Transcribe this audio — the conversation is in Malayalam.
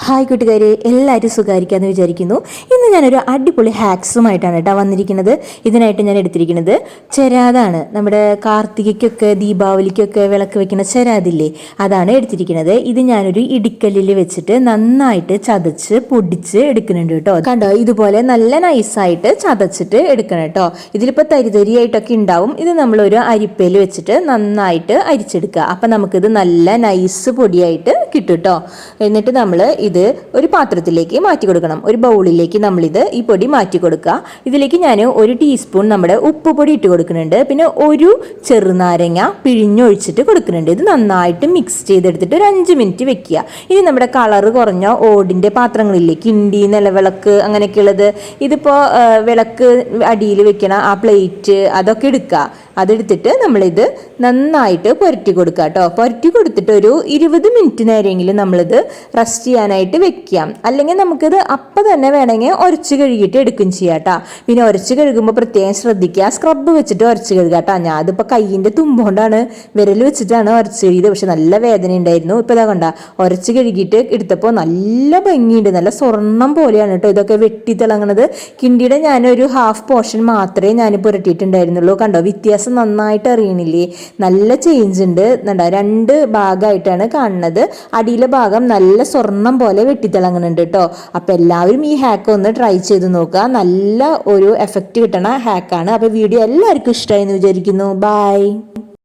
ഹായ് കൂട്ടുകാരെ, എല്ലാവരും സുഖമായിരിക്കാമെന്ന് വിചാരിക്കുന്നു. ഇന്ന് ഞാനൊരു അടിപൊളി ഹാക്സുമായിട്ടാണ് കേട്ടോ വന്നിരിക്കുന്നത്. ഇതിനായിട്ട് ഞാൻ എടുത്തിരിക്കുന്നത് ചെരാതാണ്. നമ്മുടെ കാർത്തികയ്ക്കൊക്കെ ദീപാവലിക്കൊക്കെ വിളക്ക് വെക്കുന്ന ചെരാതില്ലേ, അതാണ് എടുത്തിരിക്കുന്നത്. ഇത് ഞാനൊരു ഇടിക്കല്ലിൽ വെച്ചിട്ട് നന്നായിട്ട് ചതച്ച് പൊടിച്ച് എടുക്കുന്നുണ്ട് കേട്ടോ. കണ്ടോ, ഇതുപോലെ നല്ല നൈസായിട്ട് ചതച്ചിട്ട് എടുക്കണം കേട്ടോ. ഇതിലിപ്പോൾ തരിതരിയായിട്ടൊക്കെ ഉണ്ടാവും. ഇത് നമ്മളൊരു അരിപ്പയിൽ വെച്ചിട്ട് നന്നായിട്ട് അരിച്ചെടുക്കുക. അപ്പം നമുക്കിത് നല്ല നൈസ് പൊടിയായിട്ട് കിട്ടും കേട്ടോ. എന്നിട്ട് നമ്മൾ ഇത് ഒരു പാത്രത്തിലേക്ക് മാറ്റി കൊടുക്കണം. ഒരു ബൗളിലേക്ക് നമ്മളിത് ഈ പൊടി മാറ്റി കൊടുക്കുക. ഇതിലേക്ക് ഞാൻ 1 ടീസ്പൂൺ നമ്മുടെ ഉപ്പ് പൊടി ഇട്ട് കൊടുക്കുന്നുണ്ട്. പിന്നെ ഒരു ചെറുനാരങ്ങ പിഴിഞ്ഞൊഴിച്ചിട്ട് കൊടുക്കുന്നുണ്ട്. ഇത് നന്നായിട്ട് മിക്സ് ചെയ്തെടുത്തിട്ട് ഒരു 5 മിനിറ്റ് വെക്കുക. ഇനി നമ്മുടെ കളറ് കുറഞ്ഞ ഓടിൻ്റെ പാത്രങ്ങളില്ലേ, കിണ്ടി, നിലവിളക്ക് അങ്ങനെയൊക്കെയുള്ളത്, ഇതിപ്പോൾ വിളക്ക് അടിയിൽ വെക്കണ ആ പ്ലേറ്റ് അതൊക്കെ എടുക്കുക. അതെടുത്തിട്ട് നമ്മളിത് നന്നായിട്ട് പുരട്ടി കൊടുക്കുക കേട്ടോ. പുരട്ടി കൊടുത്തിട്ട് ഒരു 20 മിനിറ്റ് നേരമെങ്കിലും നമ്മളിത് റെസ്റ്റ് ചെയ്യാനായിട്ട് വെക്കാം. അല്ലെങ്കിൽ നമുക്കിത് അപ്പം തന്നെ വേണമെങ്കിൽ ഉരച്ച് കഴുകിയിട്ട് എടുക്കുകയും ചെയ്യാം കേട്ടോ. പിന്നെ ഉരച്ച് കഴുകുമ്പോൾ പ്രത്യേകം ശ്രദ്ധിക്കുക, സ്ക്രബ് വെച്ചിട്ട് ഉരച്ച് കഴുകുക കേട്ടോ. ഞാൻ അതിപ്പോൾ കയ്യിൻ്റെ തുമ്പുകൊണ്ടാണ്, വിരൽ വെച്ചിട്ടാണ് ഉരച്ച് കഴുകിയത്. പക്ഷെ നല്ല വേദന ഉണ്ടായിരുന്നു. ഇപ്പോൾ ഇതാ കണ്ട, ഉരച്ച് കഴുകിയിട്ട് എടുത്തപ്പോൾ നല്ല ഭംഗിയുണ്ട്, നല്ല സ്വർണ്ണം പോലെയാണ് കേട്ടോ ഇതൊക്കെ വെട്ടി തിളങ്ങണത്. കിണ്ടിയുടെ ഞാനൊരു ഹാഫ് പോർഷൻ മാത്രമേ ഞാൻ പുരട്ടിയിട്ടുണ്ടായിരുന്നുള്ളൂ. കണ്ടോ, വ്യത്യാസം നന്നായിട്ട് അറിയണില്ലേ? നല്ല ചേഞ്ച് ഉണ്ട്. 2 ഭാഗമായിട്ടാണ് കാണുന്നത്. അടിയിലെ ഭാഗം നല്ല സ്വർണം പോലെ വെട്ടിത്തിളങ്ങുന്നുണ്ട് കേട്ടോ. അപ്പം എല്ലാവരും ഈ ഹാക്ക് ഒന്ന് ട്രൈ ചെയ്ത് നോക്കുക. നല്ല ഒരു എഫക്റ്റ് കിട്ടണ ഹാക്കാണ്. അപ്പോൾ വീഡിയോ എല്ലാവർക്കും ഇഷ്ടമായി എന്ന് വിചാരിക്കുന്നു. ബൈ.